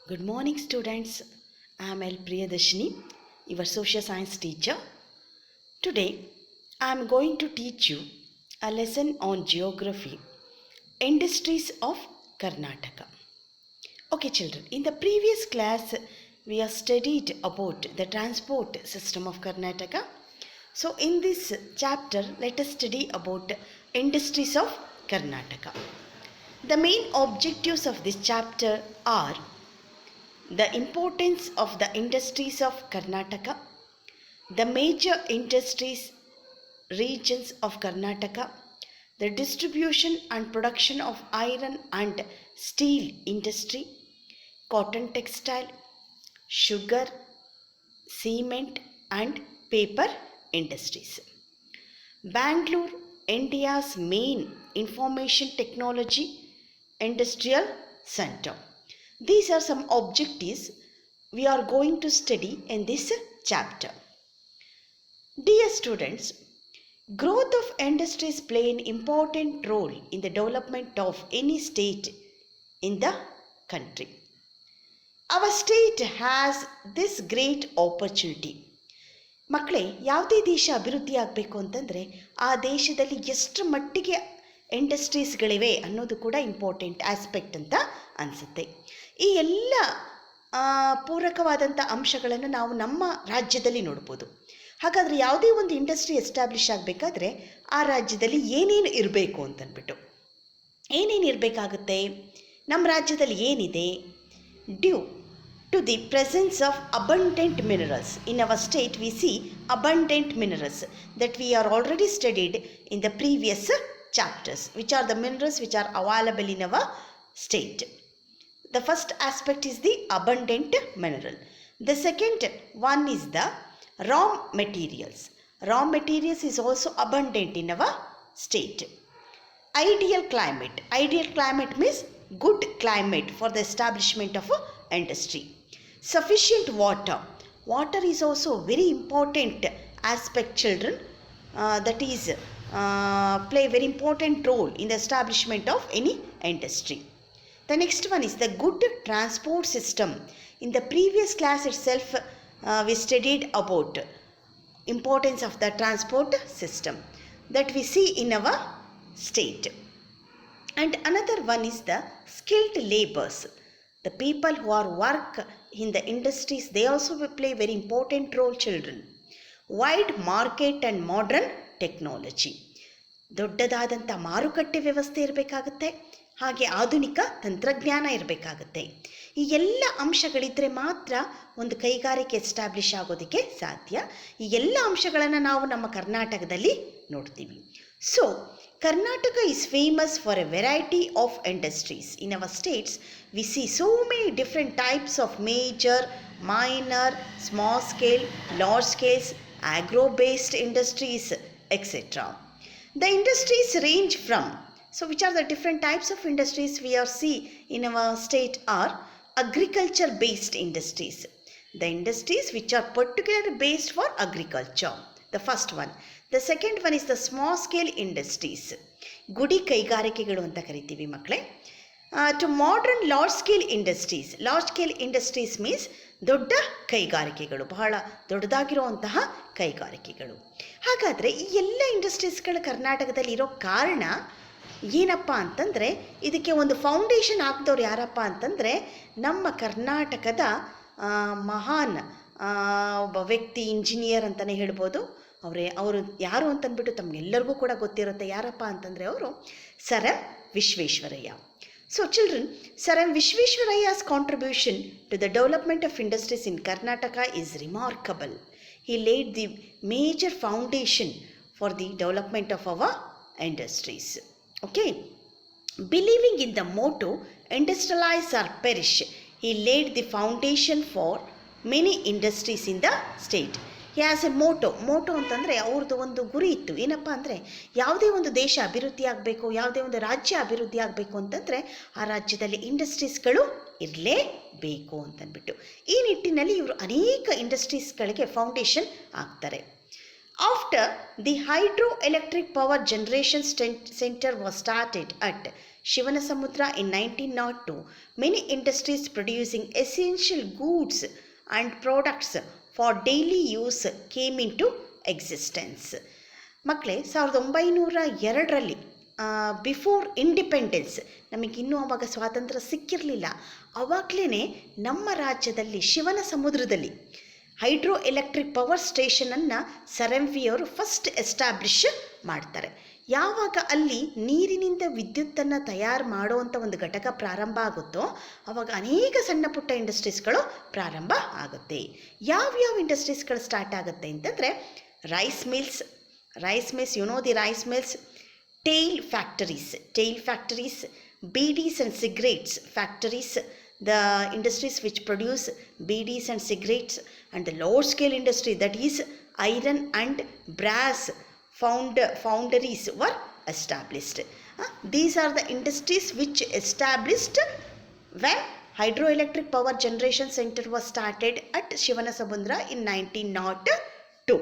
Good morning, students. I am L. Priyadashini, your social science teacher. Today, I am going to teach you a lesson on geography, industries of Karnataka. Okay, children, in the previous class, we have studied about the transport system of Karnataka. So, in this chapter, let us study about industries of Karnataka. The main objectives of this chapter are the importance of the industries of Karnataka, the major industries regions of Karnataka, the distribution and production of iron and steel industry, cotton textile, sugar, cement and paper industries. Bangalore, India's main information technology industrial center. These are some objectives we are going to study in this chapter. Dear students, growth of industries play an important role in the development of any state in the country. Our state has this great opportunity. ಮಕ್ಕಳೇ, ಯಾವುದೇ ದೇಶ ಅಭಿವೃದ್ಧಿ ಆಗಬೇಕು ಅಂತಂದರೆ ಆ ದೇಶದಲ್ಲಿ ಎಷ್ಟು ಮಟ್ಟಿಗೆ ಇಂಡಸ್ಟ್ರೀಸ್ಗಳಿವೆ ಅನ್ನೋದು ಕೂಡ ಇಂಪಾರ್ಟೆಂಟ್ ಆಸ್ಪೆಕ್ಟ್ ಅಂತ ಅನಿಸುತ್ತೆ. ಈ ಎಲ್ಲ ಪೂರಕವಾದಂಥ ಅಂಶಗಳನ್ನು ನಾವು ನಮ್ಮ ರಾಜ್ಯದಲ್ಲಿ ನೋಡ್ಬೋದು. ಹಾಗಾದರೆ ಯಾವುದೇ ಒಂದು ಇಂಡಸ್ಟ್ರಿ ಎಸ್ಟಾಬ್ಲಿಷ್ ಆಗಬೇಕಾದ್ರೆ ಆ ರಾಜ್ಯದಲ್ಲಿ ಏನೇನು ಇರಬೇಕು ಅಂತಂದ್ಬಿಟ್ಟು ಏನೇನು ಇರಬೇಕಾಗುತ್ತೆ? ನಮ್ಮ ರಾಜ್ಯದಲ್ಲಿ ಏನಿದೆ? Due to the presence of abundant minerals. In our state we see abundant minerals that we are already studied in the previous chapters. Which are the minerals which are available in our state? The first aspect is the abundant mineral. The second one is the raw materials. Raw materials is also abundant in our state. Ideal climate. Ideal climate means good climate for the establishment of industry. Sufficient water. Water is also a very important aspect, children. That is play a very important role in the establishment of any industry. The next one is the good transport system. In the previous class itself, we studied about importance of the transport system that we see in our state. And another one is the skilled laborers. The people who are work in the industries, they also play very important role, children. Wide market and modern technology. ದೊಡ್ಡದಾದಂಥ ಮಾರುಕಟ್ಟೆ ವ್ಯವಸ್ಥೆ ಇರಬೇಕಾಗುತ್ತೆ, ಹಾಗೆ ಆಧುನಿಕ ತಂತ್ರಜ್ಞಾನ ಇರಬೇಕಾಗುತ್ತೆ. ಈ ಎಲ್ಲ ಅಂಶಗಳಿದ್ದರೆ ಮಾತ್ರ ಒಂದು ಕೈಗಾರಿಕೆ ಎಸ್ಟಾಬ್ಲಿಷ್ ಆಗೋದಕ್ಕೆ ಸಾಧ್ಯ. ಈ ಎಲ್ಲ ಅಂಶಗಳನ್ನು ನಾವು ನಮ್ಮ ಕರ್ನಾಟಕದಲ್ಲಿ ನೋಡ್ತೀವಿ. So Karnataka is famous for a variety of industries. In our states, we see so many different types of major, minor, small scale, large scale, agro-based industries, etc. The industries range from, so which are the different types of industries we are see in our state are agriculture-based industries. The industries which are particularly based for agriculture. The first one. The second one is the small scale industries. ಗುಡಿ ಕೈಗಾರಿಕೆಗಳು ಅಂತ ಕರಿತೀವಿ ಮಕ್ಕಳೇ. Two modern large scale industries. Large scale industries means ದೊಡ್ಡ ಕೈಗಾರಿಕೆಗಳು, ಬಹಳ ದೊಡ್ಡದಾಗಿರುವಂತಹ ಕೈಗಾರಿಕೆಗಳು. ಹಾಗಾದರೆ ಈ ಎಲ್ಲ ಇಂಡಸ್ಟ್ರೀಸ್ಗಳು ಕರ್ನಾಟಕದಲ್ಲಿ ಇರೋ ಕಾರಣ ಏನಪ್ಪ ಅಂತಂದರೆ, ಇದಕ್ಕೆ ಒಂದು ಫೌಂಡೇಶನ್ ಹಾಕಿದವ್ರು ಯಾರಪ್ಪ ಅಂತಂದರೆ ನಮ್ಮ ಕರ್ನಾಟಕದ ಮಹಾನ್ ಒಬ್ಬ ವ್ಯಕ್ತಿ, ಇಂಜಿನಿಯರ್ ಅಂತಲೇ ಹೇಳ್ಬೋದು. ಅವರು ಯಾರು ಅಂತಂದ್ಬಿಟ್ಟು ತಮಗೆಲ್ಲರಿಗೂ ಕೂಡ ಗೊತ್ತಿರುತ್ತೆ. ಯಾರಪ್ಪ ಅಂತಂದರೆ ಅವರು sir M Visvesvaraya. So children, sir M Visvesvaraya's contribution to the development of industries in Karnataka is remarkable. He laid the major foundation for the development of our industries. Okay. Believing in the motto, industrialize or perish, he laid the foundation for many industries in the state. Has a motto ಅಂತಂದರೆ ಅವ್ರದ್ದು ಒಂದು ಗುರಿ ಇತ್ತು. ಏನಪ್ಪ ಅಂದರೆ, ಯಾವುದೇ ಒಂದು ದೇಶ ಅಭಿವೃದ್ಧಿ ಆಗಬೇಕು, ಯಾವುದೇ ಒಂದು ರಾಜ್ಯ ಅಭಿವೃದ್ಧಿ ಆಗಬೇಕು ಅಂತಂದರೆ ಆ ರಾಜ್ಯದಲ್ಲಿ ಇಂಡಸ್ಟ್ರೀಸ್ಗಳು ಇರಲೇಬೇಕು ಅಂತಂದ್ಬಿಟ್ಟು ಈ ನಿಟ್ಟಿನಲ್ಲಿ ಇವರು ಅನೇಕ ಇಂಡಸ್ಟ್ರೀಸ್ಗಳಿಗೆ ಫೌಂಡೇಶನ್ ಆಗ್ತಾರೆ. After the hydro electric power generation centre was started at Shivanasamudra in 1902, many industries producing essential goods and products for daily use came into existence. ಮಕ್ಕಳೇ, 1902ರಲ್ಲಿ ಬಿಫೋರ್ ಇಂಡಿಪೆಂಡೆನ್ಸ್, ನಮಗಿನ್ನೂ ಆವಾಗ ಸ್ವಾತಂತ್ರ್ಯ ಸಿಕ್ಕಿರಲಿಲ್ಲ. ಆವಾಗಲೇ ನಮ್ಮ ರಾಜ್ಯದಲ್ಲಿ ಶಿವನ ಸಮುದ್ರದಲ್ಲಿ ಹೈಡ್ರೋ ಎಲೆಕ್ಟ್ರಿಕ್ ಪವರ್ ಸ್ಟೇಷನನ್ನು ಸರ್ ಎಂ ವಿ ಅವರು ಫಸ್ಟ್ ಎಸ್ಟಾಬ್ಲಿಷ್ ಮಾಡ್ತಾರೆ. ಯಾವಾಗ ಅಲ್ಲಿ ನೀರಿನಿಂದ ವಿದ್ಯುತ್ತನ್ನು ತಯಾರು ಮಾಡುವಂಥ ಒಂದು ಘಟಕ ಪ್ರಾರಂಭ ಆಗುತ್ತೋ ಆವಾಗ ಅನೇಕ ಸಣ್ಣ ಪುಟ್ಟ ಇಂಡಸ್ಟ್ರೀಸ್ಗಳು ಪ್ರಾರಂಭ ಆಗುತ್ತೆ. ಯಾವ್ಯಾವ ಇಂಡಸ್ಟ್ರೀಸ್ಗಳು ಸ್ಟಾರ್ಟ್ ಆಗುತ್ತೆ ಅಂತಂದರೆ rice mills, you know the rice mills, tail factories, BDs and cigarettes factories, the industries which produce BDs and cigarettes, and the large scale industry, that is iron and brass foundries were established. These are the industries which established when hydroelectric power generation center was started at Shivanasamudra in 1902.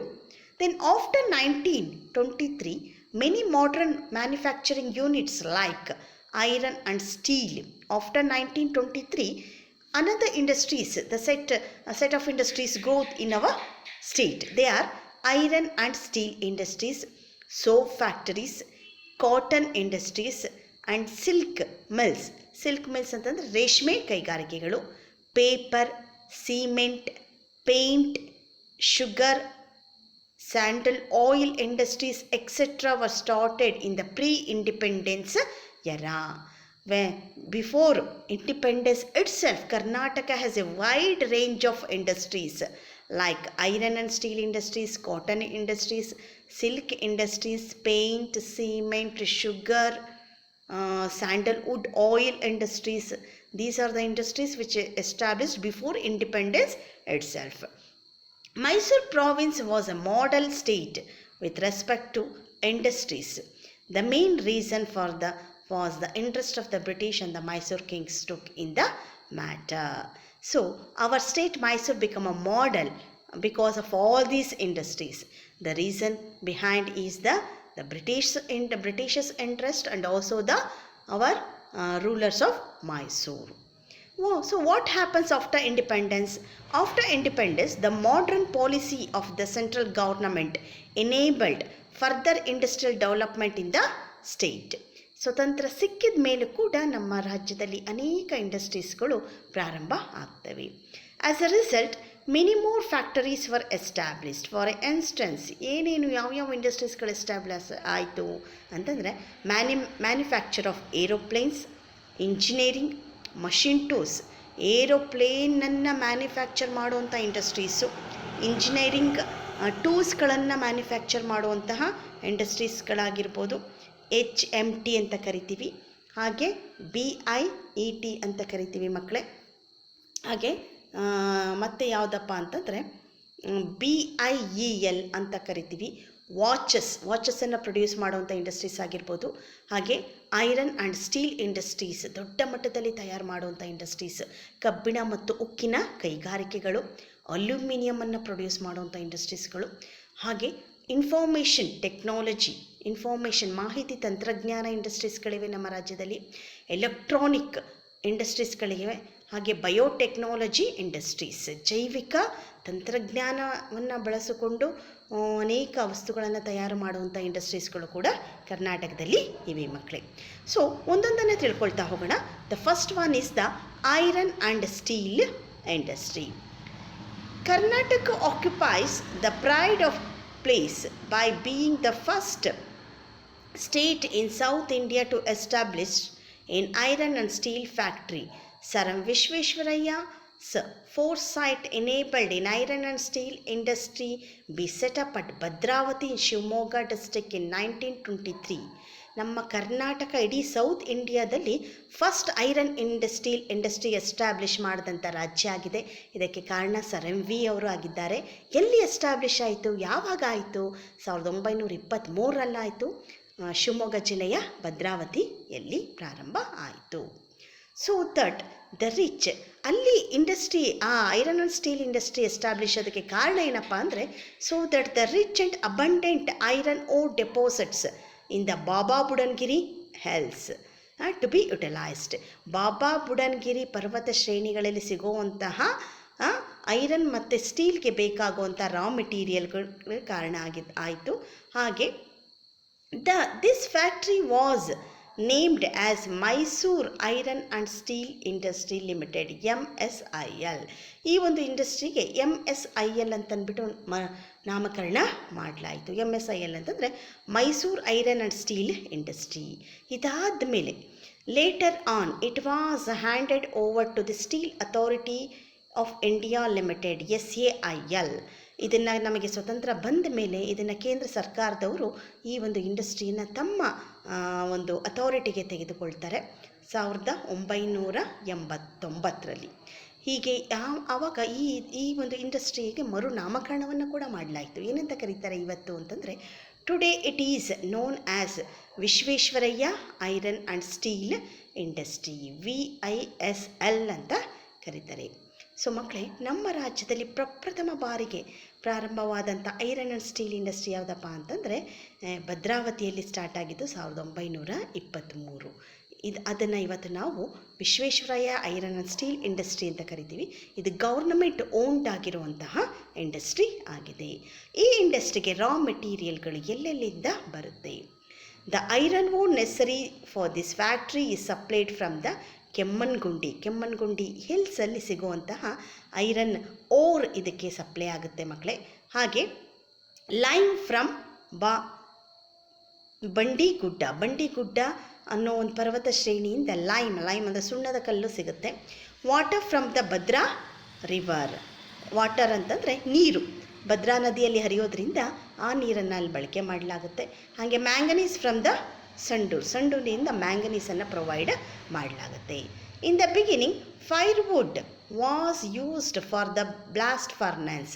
Then after 1923, many modern manufacturing units like iron and steel. After 1923, another industries, the set of industries growth in our state. They are iron and steel industries, soap factories, cotton industries, and silk mills. Silk mills ಅಂತಂದರೆ ರೇಷ್ಮೆ ಕೈಗಾರಿಕೆಗಳು, paper, cement, paint, sugar, sandal oil industries etc. were started in the pre-independence era. When before independence itself, Karnataka has a wide range of industries like iron and steel industries, cotton industries, silk industries, paint, cement, sugar, sandalwood oil industries. These are the industries which are established before independence itself. Mysore province was a model state with respect to industries. The main reason was the interest of the British and the Mysore kings took in the matter. So our state Mysore became a model because of all these industries. The reason behind is the British's interest and also our rulers of Mysore. So what happens after independence? After independence, the modern policy of the central government enabled further industrial development in the state. ಸ್ವತಂತ್ರ ಸಿಕ್ಕಿದ ಮೇಲೂ ಕೂಡ ನಮ್ಮ ರಾಜ್ಯದಲ್ಲಿ ಅನೇಕ ಇಂಡಸ್ಟ್ರೀಸ್ಗಳು ಪ್ರಾರಂಭ ಆಗ್ತವೆ. As a result many more factories were established. For instance, ಯಾವ್ಯಾವ ಇಂಡಸ್ಟ್ರೀಸ್ಗಳು ಎಸ್ಟಾಬ್ಲಿಷ್ ಆಯಿತು ಅಂತಂದರೆ manufacture of aeroplanes, engineering, machine tools, ಏರೋಪ್ಲೇನನ್ನು ಮ್ಯಾನುಫ್ಯಾಕ್ಚರ್ ಮಾಡುವಂಥ ಇಂಡಸ್ಟ್ರೀಸು, ಇಂಜಿನಿಯರಿಂಗ್ ಟೂಲ್ಸ್ಗಳನ್ನು ಮ್ಯಾನುಫ್ಯಾಕ್ಚರ್ ಮಾಡುವಂತಹ ಇಂಡಸ್ಟ್ರೀಸ್ಗಳಾಗಿರ್ಬೋದು, HMT ಅಂತ ಕರಿತೀವಿ, ಹಾಗೆ BIET ಅಂತ ಕರಿತೀವಿ ಮಕ್ಕಳೇ. ಹಾಗೆ ಮತ್ತು ಯಾವುದಪ್ಪ ಅಂತಂದರೆ BIEL ಅಂತ ಕರಿತೀವಿ. ವಾಚಸ್ಸನ್ನು ಪ್ರೊಡ್ಯೂಸ್ ಮಾಡುವಂಥ ಇಂಡಸ್ಟ್ರೀಸ್ ಆಗಿರ್ಬೋದು. ಹಾಗೆ ಐರನ್ ಆ್ಯಂಡ್ ಸ್ಟೀಲ್ ಇಂಡಸ್ಟ್ರೀಸ್, ದೊಡ್ಡ ಮಟ್ಟದಲ್ಲಿ ತಯಾರು ಮಾಡುವಂಥ ಇಂಡಸ್ಟ್ರೀಸ್, ಕಬ್ಬಿಣ ಮತ್ತು ಉಕ್ಕಿನ ಕೈಗಾರಿಕೆಗಳು, ಅಲ್ಯೂಮಿನಿಯಮನ್ನು ಪ್ರೊಡ್ಯೂಸ್ ಮಾಡುವಂಥ ಇಂಡಸ್ಟ್ರೀಸ್ಗಳು. ಹಾಗೆ ಇನ್ಫಾರ್ಮೇಷನ್ ಟೆಕ್ನಾಲಜಿ, ಮಾಹಿತಿ ತಂತ್ರಜ್ಞಾನ ಇಂಡಸ್ಟ್ರೀಸ್ಗಳಿವೆ ನಮ್ಮ ರಾಜ್ಯದಲ್ಲಿ. ಎಲೆಕ್ಟ್ರಾನಿಕ್ ಇಂಡಸ್ಟ್ರೀಸ್ಗಳಿವೆ. ಹಾಗೆ ಬಯೋಟೆಕ್ನಾಲಜಿ ಇಂಡಸ್ಟ್ರೀಸ್, ಜೈವಿಕ ತಂತ್ರಜ್ಞಾನವನ್ನು ಬಳಸಿಕೊಂಡು ಅನೇಕ ವಸ್ತುಗಳನ್ನು ತಯಾರು ಮಾಡುವಂಥ ಇಂಡಸ್ಟ್ರೀಸ್ಗಳು ಕೂಡ ಕರ್ನಾಟಕದಲ್ಲಿ ಇವೆ ಮಕ್ಕಳೇ. ಸೊ ಒಂದೊಂದನ್ನೇ ತಿಳ್ಕೊಳ್ತಾ ಹೋಗೋಣ. The first one is the iron and steel industry. Karnataka occupies the pride of place by being the first state in South India to establish an iron and steel factory. Sir M. Visvesvarayya's foresight enabled an iron and steel industry be set up at Bhadravati in Shivamogga district in 1923. ನಮ್ಮ ಕರ್ನಾಟಕ ಇಡೀ south ಇಂಡಿಯಾದಲ್ಲಿ first iron steel industry establish ಮಾಡಿದಂಥ ರಾಜ್ಯ ಆಗಿದೆ. ಇದಕ್ಕೆ ಕಾರಣ sir M V ಅವರು ಆಗಿದ್ದಾರೆ. ಎಲ್ಲಿ ಎಸ್ಟಾಬ್ಲಿಷ್ ಆಯಿತು, ಯಾವಾಗ ಆಯಿತು? 1923ರಲ್ಲಾಯಿತು. ಶಿವಮೊಗ್ಗ ಜಿಲ್ಲೆಯ ಭದ್ರಾವತಿಯಲ್ಲಿ ಪ್ರಾರಂಭ ಆಯಿತು. ಸೊ ದಟ್ ದ ರಿಚ್, ಅಲ್ಲಿ industry, iron and steel industry establish ಅದಕ್ಕೆ ಕಾರಣ ಏನಪ್ಪ ಅಂದರೆ, so that the rich and abundant iron ore deposits in the Baba Budangiri Hills to be utilised. Baba Budangiri ಪರ್ವತ ಶ್ರೇಣಿಗಳಲ್ಲಿ ಸಿಗುವಂತಹ ಐರನ್ ಮತ್ತು ಸ್ಟೀಲ್ಗೆ ಬೇಕಾಗುವಂಥ ರಾ ಮೆಟೀರಿಯಲ್ಗಳು ಕಾರಣ ಆಯಿತು. ಹಾಗೆ this factory was named as Mysuru iron and steel industry limited, MSIL. ಈ ಒಂದು ಇಂಡಸ್ಟ್ರಿಗೆ MSIL ಅಂತಂದ್ಬಿಟ್ಟು ನಾಮಕರಣ ಮಾಡಲಾಯಿತು. MSIL ಅಂತಂದರೆ Mysore iron and steel industry. ಇದಾದ ಮೇಲೆ later on it was handed over to the steel authority of India limited, SAIL. ಇದನ್ನು ನಮಗೆ ಸ್ವತಂತ್ರ ಬಂದ ಮೇಲೆ ಇದನ್ನು ಕೇಂದ್ರ ಸರ್ಕಾರದವರು ಈ ಒಂದು ಇಂಡಸ್ಟ್ರಿಯನ್ನು ತಮ್ಮ ಒಂದು ಅಥಾರಿಟಿಗೆ ತೆಗೆದುಕೊಳ್ತಾರೆ 1989ರಲ್ಲಿ. ಹೀಗೆ ಆವಾಗ ಈ ಒಂದು ಇಂಡಸ್ಟ್ರಿಗೆ ಮರುನಾಮಕರಣವನ್ನು ಕೂಡ ಮಾಡಲಾಯಿತು. ಏನಂತ ಕರೀತಾರೆ ಇವತ್ತು ಅಂತಂದರೆ, today it is known as Visvesvaraya iron and steel industry, VISL ಅಂತ ಕರೀತಾರೆ. ಸೊ ಮಕ್ಕಳೇ, ನಮ್ಮ ರಾಜ್ಯದಲ್ಲಿ ಪ್ರಪ್ರಥಮ ಬಾರಿಗೆ ಪ್ರಾರಂಭವಾದಂಥ ಐರನ್ ಆ್ಯಂಡ್ ಸ್ಟೀಲ್ ಇಂಡಸ್ಟ್ರಿ ಯಾವುದಪ್ಪ ಅಂತಂದರೆ ಭದ್ರಾವತಿಯಲ್ಲಿ ಸ್ಟಾರ್ಟ್ ಆಗಿದ್ದು 1923. ಅದನ್ನು ಇವತ್ತು ನಾವು Visvesvaraya iron and steel industry ಅಂತ ಕರಿತೀವಿ. ಇದು ಗೌರ್ನಮೆಂಟ್ ಓನ್ಡ್ ಆಗಿರುವಂತಹ ಇಂಡಸ್ಟ್ರಿ ಆಗಿದೆ. ಈ ಇಂಡಸ್ಟ್ರಿಗೆ ರಾ ಮೆಟೀರಿಯಲ್ಗಳು ಎಲ್ಲೆಲ್ಲಿಂದ ಬರುತ್ತೆ? The iron ore necessary for this factory is supplied from the Kemmangundi ಹಿಲ್ಸಲ್ಲಿ ಸಿಗುವಂತಹ ಐರನ್ ಓರ್ ಇದಕ್ಕೆ ಸಪ್ಲೈ ಆಗುತ್ತೆ ಮಕ್ಕಳೇ. ಹಾಗೆ ಲೈಮ್ ಫ್ರಮ್ ಬಂಡಿಗುಡ್ಡ ಅನ್ನೋ ಒಂದು ಪರ್ವತ ಶ್ರೇಣಿಯಿಂದ ಲೈಮ್ ಅಂದರೆ ಸುಣ್ಣದ ಕಲ್ಲು ಸಿಗುತ್ತೆ. Water from the Bhadra river, water ಅಂತಂದರೆ ನೀರು, ಭದ್ರಾ ನದಿಯಲ್ಲಿ ಹರಿಯೋದ್ರಿಂದ ಆ ನೀರನ್ನು ಅಲ್ಲಿ ಬಳಕೆ ಮಾಡಲಾಗುತ್ತೆ. ಹಾಗೆ ಮ್ಯಾಂಗನೀಸ್ ಫ್ರಮ್ ದ ಸಂಡೂರಿನಿಂದ ಮ್ಯಾಂಗನೀಸನ್ನು ಪ್ರೊವೈಡ್ ಮಾಡಲಾಗುತ್ತೆ. In the beginning firewood was used for the blast furnace.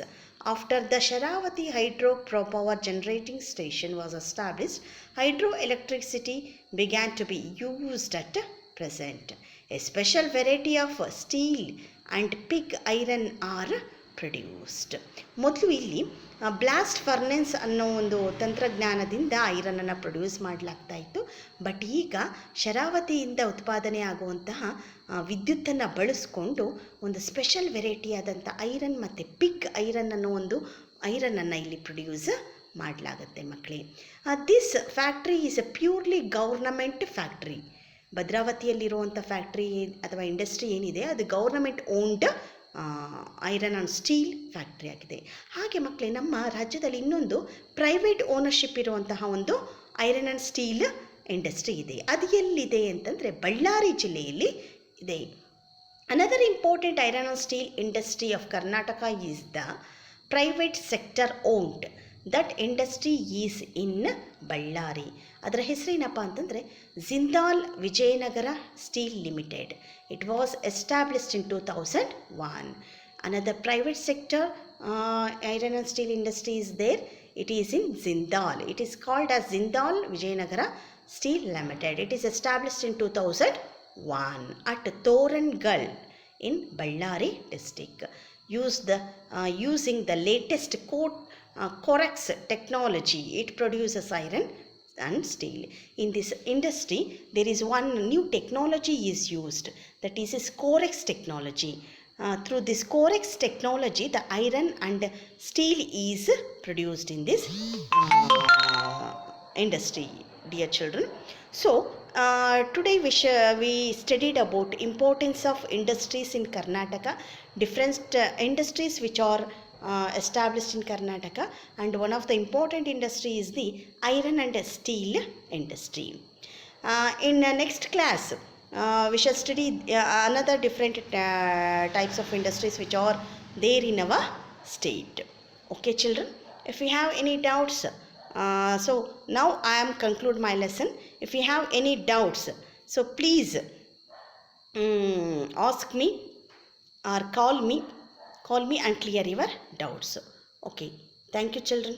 After the Sharavathi hydro power generating station was established, hydroelectricity began to be used at present. A special variety of steel and pig iron are produced. ಮೊದಲು ಇಲ್ಲಿ blast ಫರ್ನೆನ್ಸ್ ಅನ್ನೋ ಒಂದು ತಂತ್ರಜ್ಞಾನದಿಂದ ಐರನನ್ನು produce ಮಾಡಲಾಗ್ತಾ ಇತ್ತು. But ಈಗ ಶರಾವತಿಯಿಂದ ಉತ್ಪಾದನೆ ಆಗುವಂತಹ ವಿದ್ಯುತ್ತನ್ನು ಬಳಸ್ಕೊಂಡು ಒಂದು ಸ್ಪೆಷಲ್ ವೆರೈಟಿಯಾದಂಥ ಐರನ್ ಮತ್ತು ಪಿಗ್ ಐರನ್ ಅನ್ನೋ ಒಂದು ಐರನನ್ನು ಇಲ್ಲಿ ಪ್ರೊಡ್ಯೂಸ್ ಮಾಡಲಾಗುತ್ತೆ ಮಕ್ಕಳೇ. This factory is a purely government factory. ಭದ್ರಾವತಿಯಲ್ಲಿರುವಂಥ ಫ್ಯಾಕ್ಟ್ರಿ ಅಥವಾ ಇಂಡಸ್ಟ್ರಿ ಏನಿದೆ ಅದು government owned iron and steel factory ಆಗಿದೆ. ಹಾಗೆ ಮಕ್ಕಳೇ, ನಮ್ಮ ರಾಜ್ಯದಲ್ಲಿ ಇನ್ನೊಂದು ಪ್ರೈವೇಟ್ ಓನರ್ಶಿಪ್ ಇರುವಂತಹ ಒಂದು ಐರನ್ ಆ್ಯಂಡ್ ಸ್ಟೀಲ್ ಇಂಡಸ್ಟ್ರಿ ಇದೆ. ಅದು ಎಲ್ಲಿದೆ ಅಂತಂದರೆ ಬಳ್ಳಾರಿ ಜಿಲ್ಲೆಯಲ್ಲಿ ಇದೆ. Another important iron and steel industry of Karnataka is the private sector owned. That industry is in Ballari. ಅದರ ಹೆಸರೇನಪ್ಪ ಅಂತಂದರೆ Jindal Vijayanagara steel limited. It was established in 2001. Another private sector iron and steel industry is there. It is in Jindal. It is called as Jindal Vijayanagara Steel Limited. It is established in 2001 at Thorangal in Ballari district. Using the latest Corex technology, it produces iron and steel. In this industry there is one new technology is used, that is Corex technology. Through this Corex technology the iron and steel is produced in this industry, dear children. So today we studied about importance of industries in Karnataka, different industries which are established in Karnataka, and one of the important industry is the iron and steel industry. In next class we shall study another different types of industries which are there in our state. Okay children, if you have any doubts, so now I am conclude my lesson. If you have any doubts, so please ask me or call me and clear your doubts. Okay, thank you children.